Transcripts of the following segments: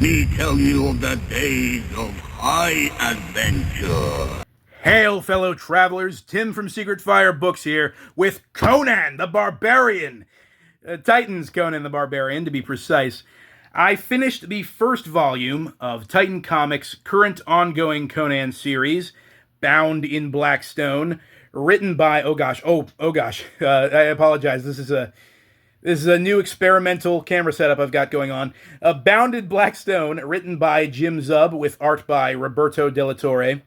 me tell you of the days of high adventure. Hail, fellow travelers. Tim from Secret Fire Books here with Conan the Barbarian. Titan's Conan the Barbarian, to be precise. I finished the first volume of Titan Comics' current ongoing Conan series, Bound in Blackstone, written by, I apologize. This is a new experimental camera setup I've got going on. Bound in Blackstone, written by Jim Zub, with art by Roberto De La Torre.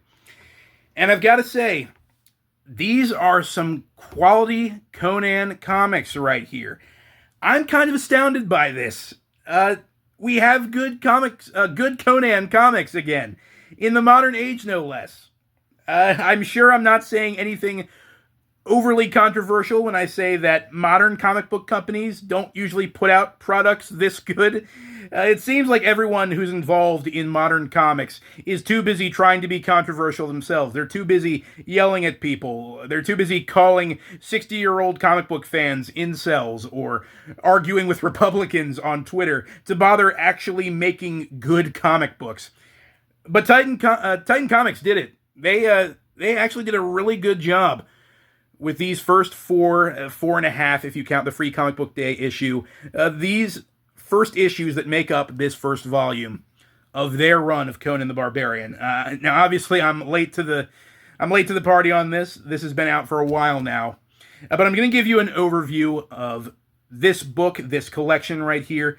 And I've got to say, these are some quality Conan comics right here. I'm kind of astounded by this. We have good Conan comics again, in the modern age, no less. I'm sure I'm not saying anything overly controversial when I say that modern comic book companies don't usually put out products this good. It seems like everyone who's involved in modern comics is too busy trying to be controversial themselves. They're too busy yelling at people. They're too busy calling 60-year-old comic book fans incels or arguing with Republicans on Twitter to bother actually making good comic books. But Titan Comics did it. They actually did a really good job with these first four and a half, if you count the Free Comic Book Day issue. These first issues that make up this first volume of their run of Conan the Barbarian. Now, obviously, I'm late to the party on this. This has been out for a while now, but I'm going to give you an overview of this book, this collection right here,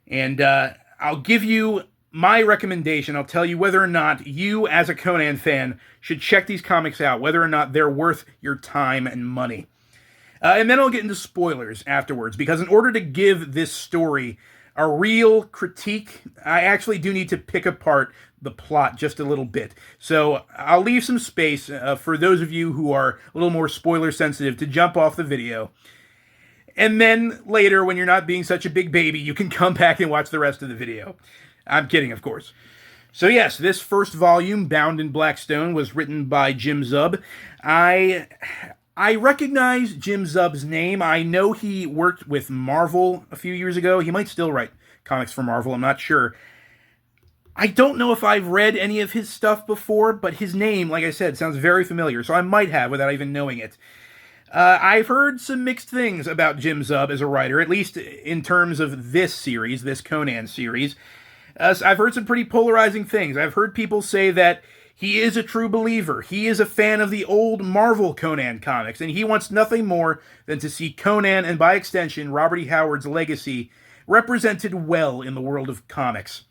and I'll give you my recommendation. I'll tell you whether or not you, as a Conan fan, should check these comics out, whether or not they're worth your time and money. And then I'll get into spoilers afterwards, because in order to give this story a real critique, I actually do need to pick apart the plot just a little bit. So I'll leave some space for those of you who are a little more spoiler sensitive to jump off the video. And then later, when you're not being such a big baby, you can come back and watch the rest of the video. I'm kidding, of course. So yes, this first volume, Bound in Blackstone, was written by Jim Zub. I recognize Jim Zub's name. I know he worked with Marvel a few years ago. He might still write comics for Marvel, I'm not sure. I don't know if I've read any of his stuff before, but his name, like I said, sounds very familiar, so I might have without even knowing it. I've heard some mixed things about Jim Zub as a writer, at least in terms of this series, this Conan series. I've heard some pretty polarizing things. I've heard people say that he is a true believer. He is a fan of the old Marvel Conan comics, and he wants nothing more than to see Conan, and by extension, Robert E. Howard's legacy, represented well in the world of comics.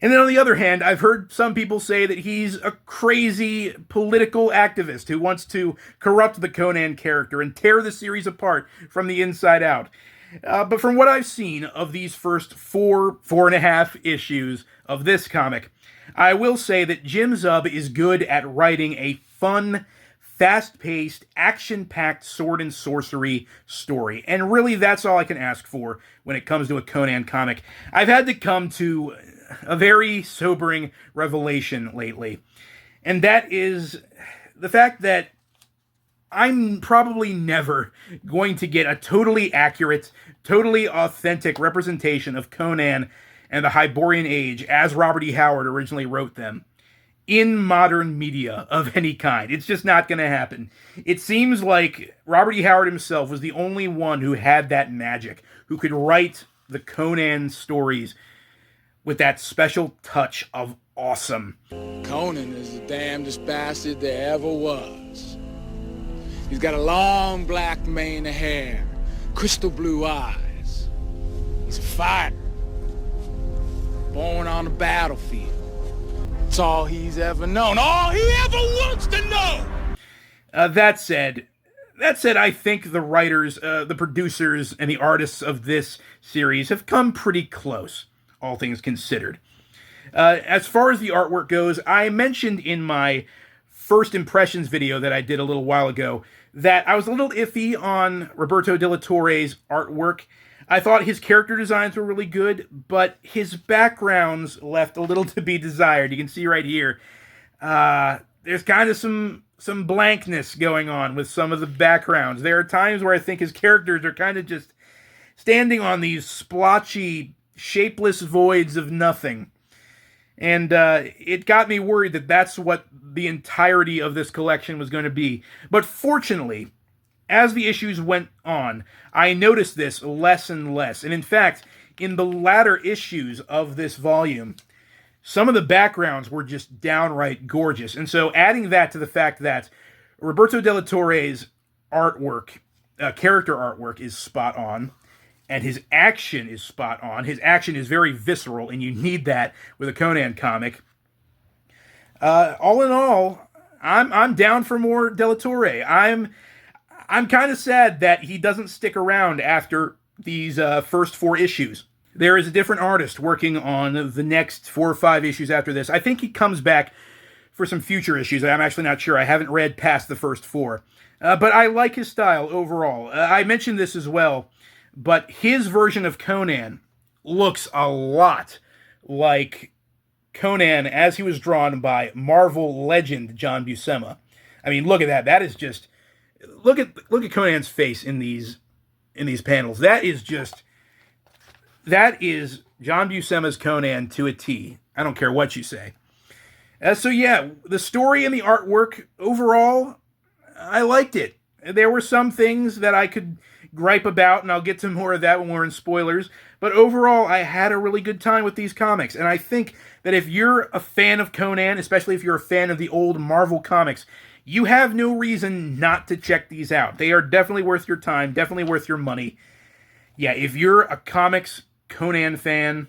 And then on the other hand, I've heard some people say that he's a crazy political activist who wants to corrupt the Conan character and tear the series apart from the inside out. But from what I've seen of these first four and a half issues of this comic, I will say that Jim Zub is good at writing a fun, fast-paced, action-packed sword and sorcery story. And really, that's all I can ask for when it comes to a Conan comic. I've had to come to a very sobering revelation lately, and that is the fact that I'm probably never going to get a totally accurate, totally authentic representation of Conan and the Hyborian Age as Robert E. Howard originally wrote them in modern media of any kind. It's just not going to happen. It seems like Robert E. Howard himself was the only one who had that magic, who could write the Conan stories with that special touch of awesome. Conan is the damnedest bastard there ever was. He's got a long black mane of hair, crystal blue eyes. He's a fighter, born on the battlefield. It's all he's ever known, all he ever wants to know! That said, I think the writers, the producers, and the artists of this series have come pretty close, all things considered. As far as the artwork goes, I mentioned in my first impressions video that I did a little while ago that I was a little iffy on Roberto De La Torre's artwork. I thought his character designs were really good, but his backgrounds left a little to be desired. You can see right here, there's kind of some blankness going on with some of the backgrounds. There are times where I think his characters are kind of just standing on these splotchy shapeless voids of nothing. And it got me worried that that's what the entirety of this collection was going to be. But fortunately, as the issues went on, I noticed this less and less. And in fact, in the latter issues of this volume, some of the backgrounds were just downright gorgeous. And so adding that to the fact that Roberto Della Torre's artwork, character artwork, is spot on, and his action is spot on. His action is very visceral, and you need that with a Conan comic. All in all, I'm down for more Della Torre. I'm kind of sad that he doesn't stick around after these first 4 issues. There is a different artist working on the next 4 or 5 issues after this. I think he comes back for some future issues. I'm actually not sure. I haven't read past the first 4. But I like his style overall. I mentioned this as well, but his version of Conan looks a lot like Conan as he was drawn by Marvel legend John Buscema. I mean, look at that. That is just... Look at Conan's face in these panels. That is John Buscema's Conan to a T. I don't care what you say. So yeah, the story and the artwork overall, I liked it. There were some things that I could gripe about, and I'll get to more of that when we're in spoilers. But overall, I had a really good time with these comics. And I think that if you're a fan of Conan, especially if you're a fan of the old Marvel comics, you have no reason not to check these out. They are definitely worth your time, definitely worth your money. Yeah, if you're a comics Conan fan,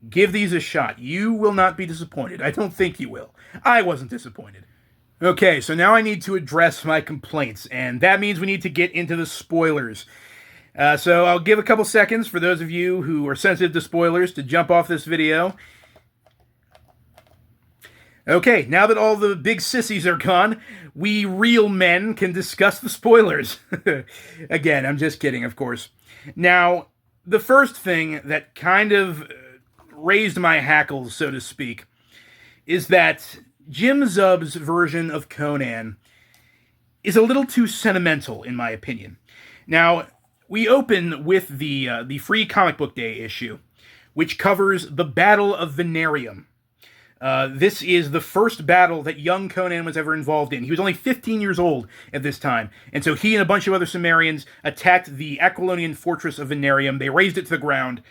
give these a shot. You will not be disappointed. I don't think you will. I wasn't disappointed. Okay, so now I need to address my complaints, and that means we need to get into the spoilers. So I'll give a couple seconds for those of you who are sensitive to spoilers to jump off this video. Okay, now that all the big sissies are gone, we real men can discuss the spoilers. Again, I'm just kidding, of course. Now, the first thing that kind of raised my hackles, so to speak, is that Jim Zub's version of Conan is a little too sentimental, in my opinion. Now, we open with the Free Comic Book Day issue, which covers the Battle of Venarium. This is the first battle that young Conan was ever involved in. He was only 15 years old at this time, and so he and a bunch of other Cimmerians attacked the Aquilonian fortress of Venarium. They razed it to the ground,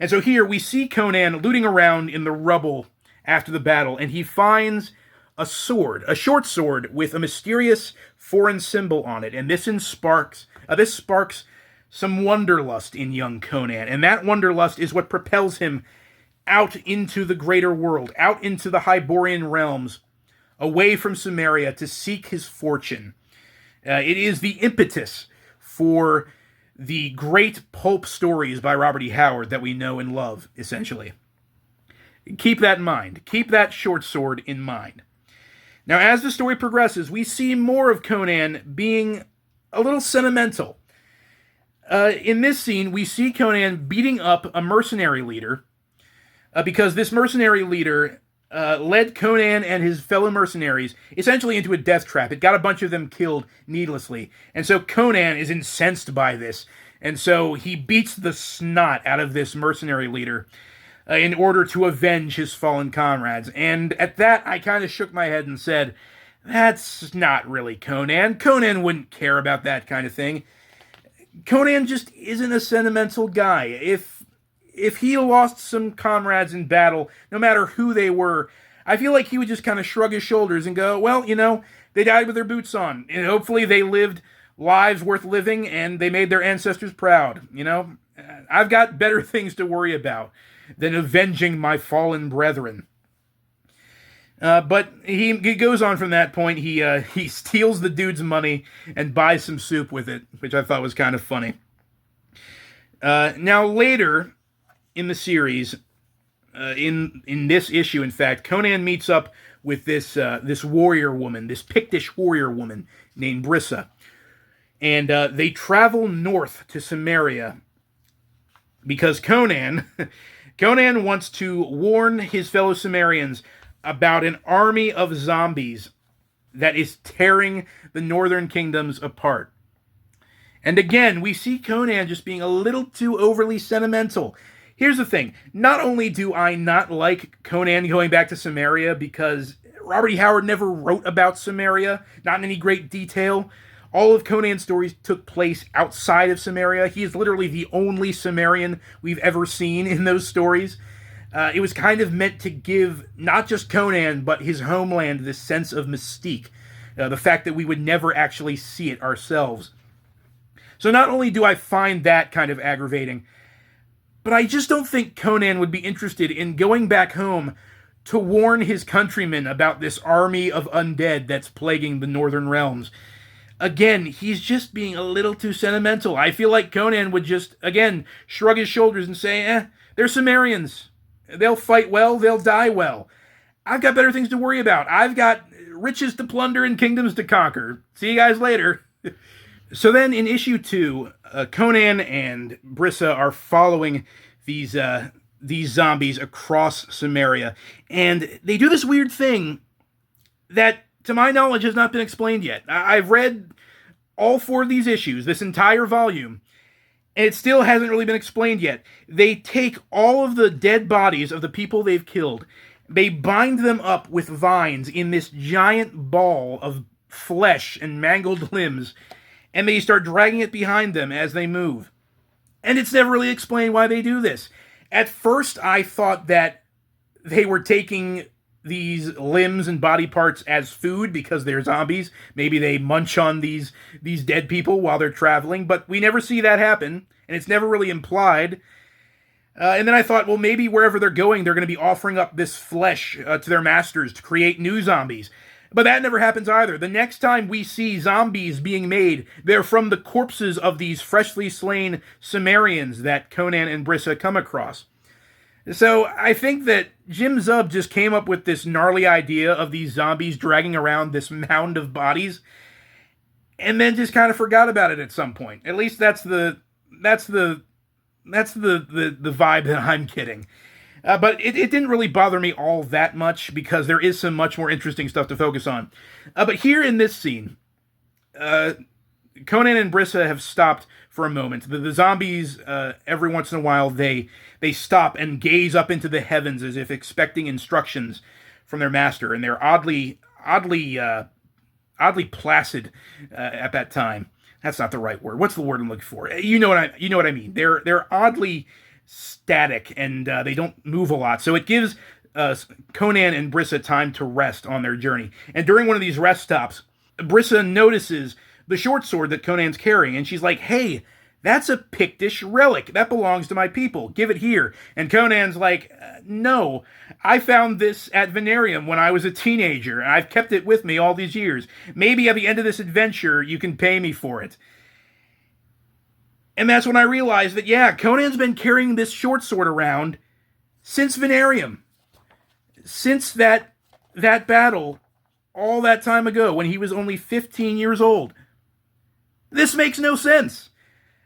and so here we see Conan looting around in the rubble after the battle, and he finds a sword, a short sword with a mysterious foreign symbol on it, and this sparks some wanderlust in young Conan, and that wanderlust is what propels him out into the greater world, out into the Hyborian realms, away from Cimmeria to seek his fortune. It is the impetus for the great pulp stories by Robert E. Howard that we know and love, essentially. Keep that in mind. Keep that short sword in mind. Now, as the story progresses, we see more of Conan being a little sentimental. In this scene, we see Conan beating up a mercenary leader, because this mercenary leader led Conan and his fellow mercenaries essentially into a death trap. It got a bunch of them killed needlessly. And so Conan is incensed by this. And so he beats the snot out of this mercenary leader in order to avenge his fallen comrades. And at that, I kind of shook my head and said, that's not really Conan. Conan wouldn't care about that kind of thing. Conan just isn't a sentimental guy. If he lost some comrades in battle, no matter who they were, I feel like he would just kind of shrug his shoulders and go, well, they died with their boots on. And hopefully they lived lives worth living and they made their ancestors proud. I've got better things to worry about than avenging my fallen brethren. But he goes on from that point. He steals the dude's money and buys some soup with it, which I thought was kind of funny. Now later in the series, in this issue, in fact, Conan meets up with this warrior woman, this Pictish warrior woman named Brissa, and they travel north to Cimmeria because Conan wants to warn his fellow Cimmerians about an army of zombies that is tearing the northern kingdoms apart. And again, we see Conan just being a little too overly sentimental. Here's the thing. Not only do I not like Conan going back to Samaria because Robert E. Howard never wrote about Samaria, not in any great detail. All of Conan's stories took place outside of Samaria. He is literally the only Sumerian we've ever seen in those stories. It was kind of meant to give not just Conan, but his homeland this sense of mystique. The fact that we would never actually see it ourselves. So not only do I find that kind of aggravating, but I just don't think Conan would be interested in going back home to warn his countrymen about this army of undead that's plaguing the northern realms. Again, he's just being a little too sentimental. I feel like Conan would just, again, shrug his shoulders and say, they're Sumerians. They'll fight well, they'll die well. I've got better things to worry about. I've got riches to plunder and kingdoms to conquer. See you guys later. So then in issue 2, Conan and Brissa are following these zombies across Samaria. And they do this weird thing that, to my knowledge, has not been explained yet. I've read all 4 of these issues, this entire volume, and it still hasn't really been explained yet. They take all of the dead bodies of the people they've killed, they bind them up with vines in this giant ball of flesh and mangled limbs, and they start dragging it behind them as they move. And it's never really explained why they do this. At first, I thought that they were taking these limbs and body parts as food because they're zombies. Maybe they munch on these dead people while they're traveling, but we never see that happen, and it's never really implied. And then I thought, well, maybe wherever they're going, they're going to be offering up this flesh to their masters to create new zombies. But that never happens either. The next time we see zombies being made, they're from the corpses of these freshly slain Sumerians that Conan and Brissa come across. So I think that Jim Zub just came up with this gnarly idea of these zombies dragging around this mound of bodies, and then just kind of forgot about it at some point. At least that's the vibe that I'm getting. But it didn't really bother me all that much because there is some much more interesting stuff to focus on. But here in this scene, Conan and Brissa have stopped for a moment. The zombies, every once in a while, they stop and gaze up into the heavens as if expecting instructions from their master, and they're oddly placid at that time. That's not the right word. What's the word I'm looking for? You know what I mean. They're oddly static, and they don't move a lot. So it gives Conan and Brissa time to rest on their journey. And during one of these rest stops, Brissa notices the short sword that Conan's carrying, and she's like, "Hey, that's a Pictish relic. That belongs to my people. Give it here." And Conan's like, "No, I found this at Venarium when I was a teenager, and I've kept it with me all these years. Maybe at the end of this adventure, you can pay me for it." And that's when I realized that, yeah, Conan's been carrying this short sword around since Venarium. Since that battle all that time ago when he was only 15 years old. This makes no sense.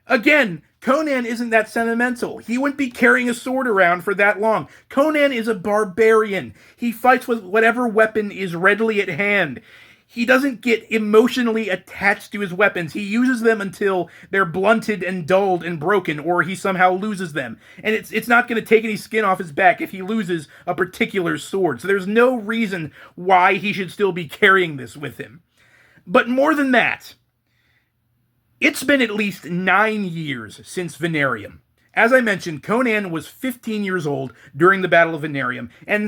Again, Conan isn't that sentimental. He wouldn't be carrying a sword around for that long. Conan is a barbarian. He fights with whatever weapon is readily at hand. He doesn't get emotionally attached to his weapons. He uses them until they're blunted and dulled and broken, or he somehow loses them. And it's not going to take any skin off his back if he loses a particular sword. So there's no reason why he should still be carrying this with him. But more than that, it's been at least 9 years since Venarium. As I mentioned, Conan was 15 years old during the Battle of Venarium, and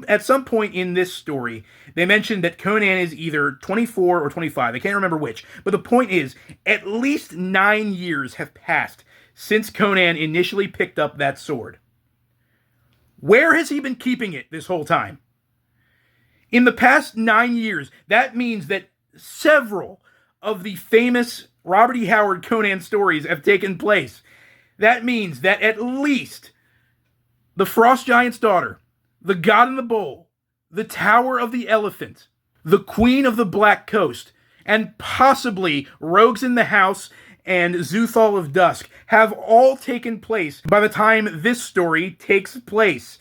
at some point in this story, they mentioned that Conan is either 24 or 25. I can't remember which, but the point is, at least 9 years have passed since Conan initially picked up that sword. Where has he been keeping it this whole time? In the past 9 years, that means that several of the famous Robert E. Howard Conan stories have taken place. That means that at least the Frost Giant's Daughter, the God in the Bowl, the Tower of the Elephant, the Queen of the Black Coast, and possibly Rogues in the House and Zuthal of Dusk have all taken place by the time this story takes place.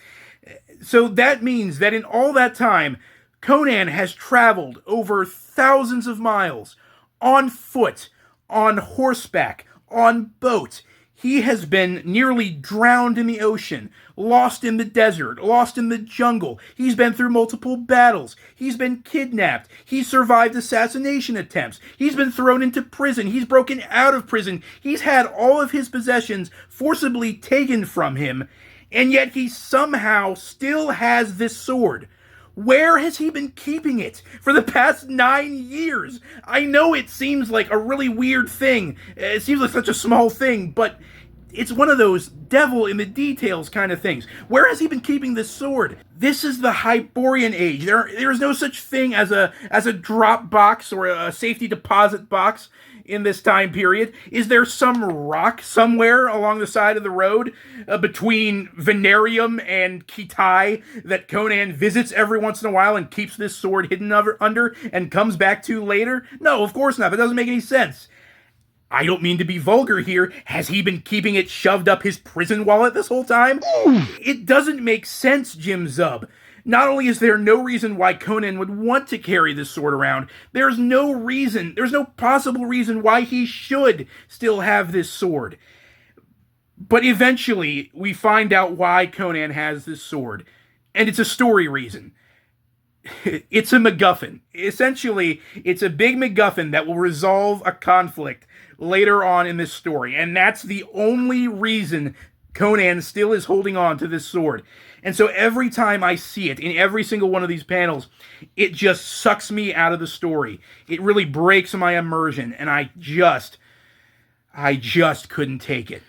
So that means that in all that time, Conan has traveled over thousands of miles on foot, on horseback, on boat. He has been nearly drowned in the ocean, lost in the desert, lost in the jungle. He's been through multiple battles. He's been kidnapped. He's survived assassination attempts. He's been thrown into prison. He's broken out of prison. He's had all of his possessions forcibly taken from him, and yet he somehow still has this sword. Where has he been keeping it for the past 9 years? I know it seems like a really weird thing. It seems like such a small thing, but it's one of those devil in the details kind of things. Where has he been keeping this sword? This is the Hyborian Age. There is no such thing as a drop box or a safety deposit box in this time period. Is there some rock somewhere along the side of the road between Venarium and Kitai that Conan visits every once in a while and keeps this sword hidden under and comes back to later? No, of course not. That doesn't make any sense. I don't mean to be vulgar here. Has he been keeping it shoved up his prison wallet this whole time? It doesn't make sense, Jim Zub. Not only is there no reason why Conan would want to carry this sword around, there's no possible reason why he should still have this sword. But eventually, we find out why Conan has this sword. And it's a story reason. It's a MacGuffin. Essentially, it's a big MacGuffin that will resolve a conflict later on in this story. And that's the only reason Conan still is holding on to this sword. And so every time I see it, in every single one of these panels, it just sucks me out of the story. It really breaks my immersion, and I just couldn't take it.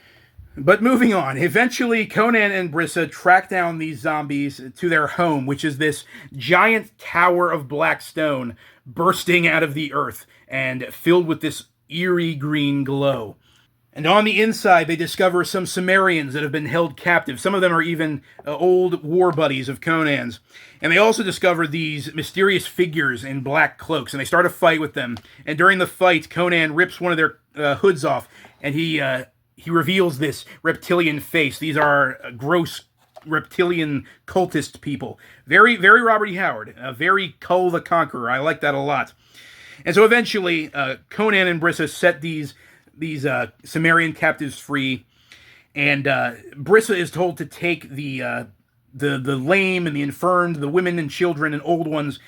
But moving on, eventually Conan and Brissa track down these zombies to their home, which is this giant tower of black stone bursting out of the earth and filled with this eerie green glow. And on the inside, they discover some Cimmerians that have been held captive. Some of them are even old war buddies of Conan's. And they also discover these mysterious figures in black cloaks, and they start a fight with them. And during the fight, Conan rips one of their hoods off, and he reveals this reptilian face. These are gross reptilian cultist people. Very, very Robert E. Howard. Very Kull the Conqueror. I like that a lot. And so eventually, Conan and Brissa set these Cimmerian captives free, and Brissa is told to take the lame and the infirmed, the women and children and old ones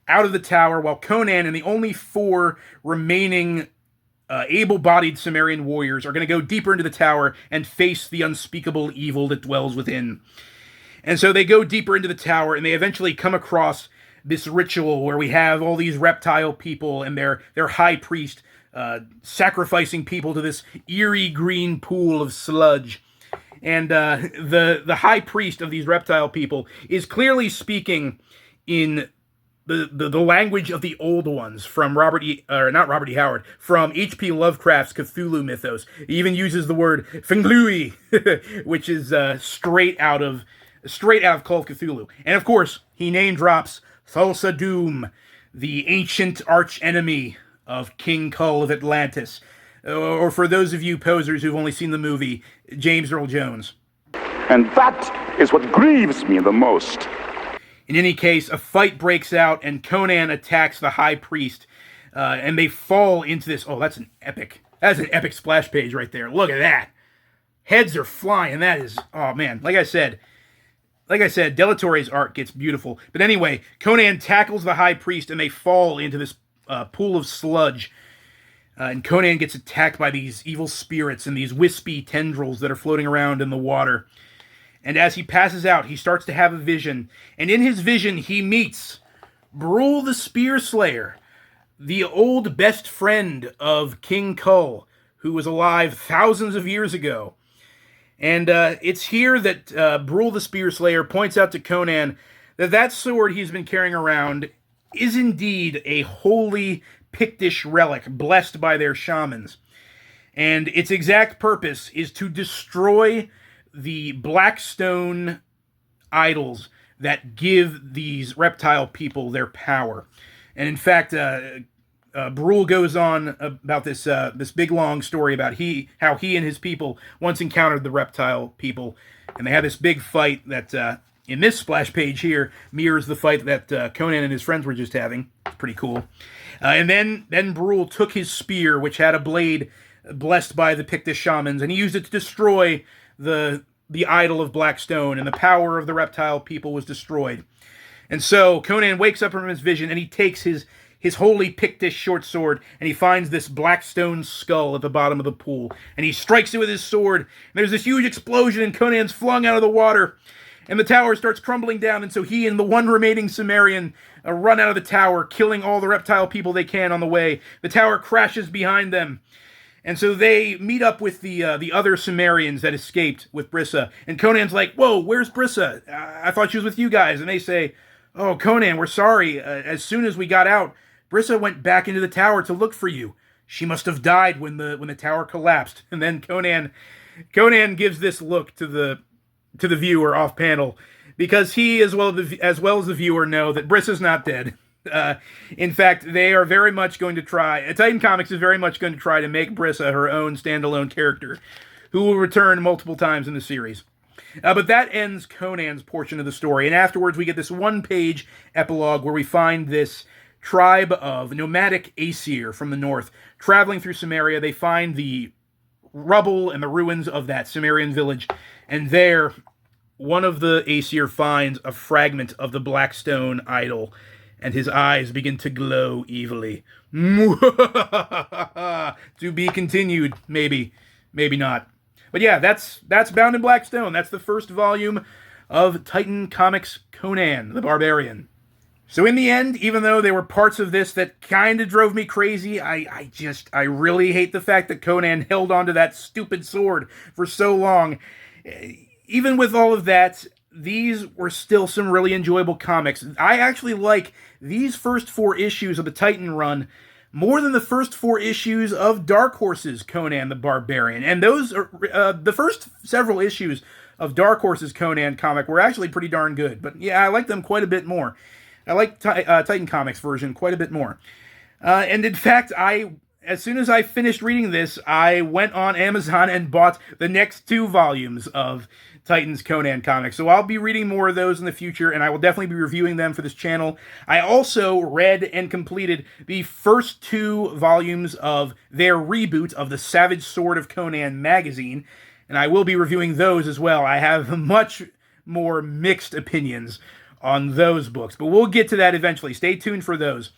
out of the tower, while Conan and the only 4 remaining able-bodied Cimmerian warriors are going to go deeper into the tower and face the unspeakable evil that dwells within. And so they go deeper into the tower, and they eventually come across this ritual where we have all these reptile people and their high priest sacrificing people to this eerie green pool of sludge. And the high priest of these reptile people is clearly speaking in the language of the old ones from not Robert E. Howard, from H.P. Lovecraft's Cthulhu mythos. He even uses the word Fenglui, which is straight out of Call of Cthulhu. And of course, he name drops Thulsa Doom, the ancient arch-enemy of King Kull of Atlantis. Or for those of you posers who've only seen the movie, James Earl Jones. And that is what grieves me the most. In any case, a fight breaks out, and Conan attacks the high priest, and they fall into this. Oh, that's an epic splash page right there. Look at that. Heads are flying. That is, oh man. Like I said, Della Torre's art gets beautiful. But anyway, Conan tackles the high priest, and they fall into this pool of sludge. And Conan gets attacked by these evil spirits and these wispy tendrils that are floating around in the water. And as he passes out, he starts to have a vision. And in his vision, he meets Brule the Spear Slayer, the old best friend of King Kull, who was alive thousands of years ago. And it's here that Brule the Spear Slayer points out to Conan that sword he's been carrying around is indeed a holy Pictish relic blessed by their shamans. And its exact purpose is to destroy the black stone idols that give these reptile people their power. And in fact, Brule goes on about this big long story about how he and his people once encountered the reptile people, and they had this big fight that in this splash page here mirrors the fight that Conan and his friends were just having. It's pretty cool. And then Brule took his spear, which had a blade blessed by the Pictish shamans, and he used it to destroy the idol of black stone, and the power of the reptile people was destroyed. And so Conan wakes up from his vision, and he takes his holy Pictish short sword, and he finds this black stone skull at the bottom of the pool, and he strikes it with his sword, and there's this huge explosion, and Conan's flung out of the water, and the tower starts crumbling down, and so he and the one remaining Cimmerian run out of the tower, killing all the reptile people they can on the way. The tower crashes behind them, and so they meet up with the other Cimmerians that escaped with Brissa, and Conan's like, "Whoa, where's Brissa? I thought she was with you guys." And they say, "Oh, Conan, we're sorry. As soon as we got out, Brissa went back into the tower to look for you. She must have died when the tower collapsed." And then Conan gives this look to the viewer off panel, because he, as well as the viewer, know that Brissa's not dead. In fact, they are very much going to try. Titan Comics is very much going to try to make Brissa her own standalone character, who will return multiple times in the series. But that ends Conan's portion of the story, and afterwards we get this one-page epilogue where we find this tribe of nomadic Aesir from the north traveling through Cimmeria. They find the rubble and the ruins of that Cimmerian village, and there, one of the Aesir finds a fragment of the black stone idol, and his eyes begin to glow evilly. To be continued, maybe not. But yeah, that's Bound in Black Stone. That's the first volume of Titan Comics Conan the Barbarian. So in the end, even though there were parts of this that kind of drove me crazy, I really hate the fact that Conan held onto that stupid sword for so long. Even with all of that, these were still some really enjoyable comics. I actually like these first 4 issues of the Titan run more than the first 4 issues of Dark Horse's Conan the Barbarian. And those are, the first several issues of Dark Horse's Conan comic were actually pretty darn good. But yeah, I like them quite a bit more. I like Titan Comics version quite a bit more. And in fact, as soon as I finished reading this, I went on Amazon and bought the next 2 volumes of Titan's Conan comics. So I'll be reading more of those in the future, and I will definitely be reviewing them for this channel. I also read and completed the first 2 volumes of their reboot of the Savage Sword of Conan magazine, and I will be reviewing those as well. I have much more mixed opinions on those books, but we'll get to that eventually. Stay tuned for those.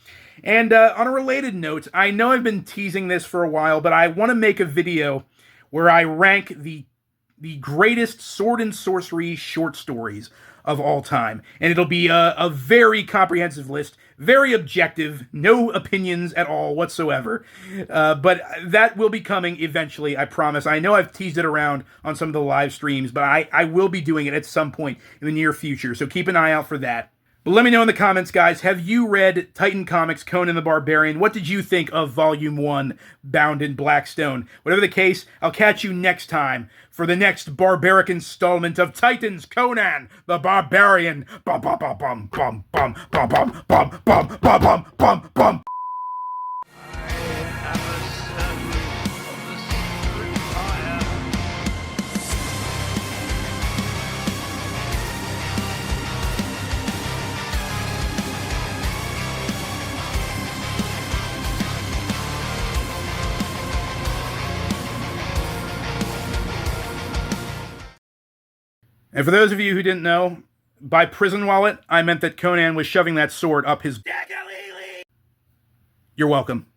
And on a related note, I know I've been teasing this for a while, but I want to make a video where I rank the greatest sword and sorcery short stories of all time. And it'll be a very comprehensive list, very objective, no opinions at all whatsoever. But that will be coming eventually, I promise. I know I've teased it around on some of the live streams, but I will be doing it at some point in the near future, so keep an eye out for that. But let me know in the comments, guys, have you read Titan Comics Conan the Barbarian? What did you think of Volume 1, Bound in Black Stone? Whatever the case, I'll catch you next time for the next barbaric installment of Titans Conan the Barbarian. Bum bum bum bum bum bum bum bum bum bum bum bum bum. And for those of you who didn't know, by prison wallet, I meant that Conan was shoving that sword up his... You're welcome.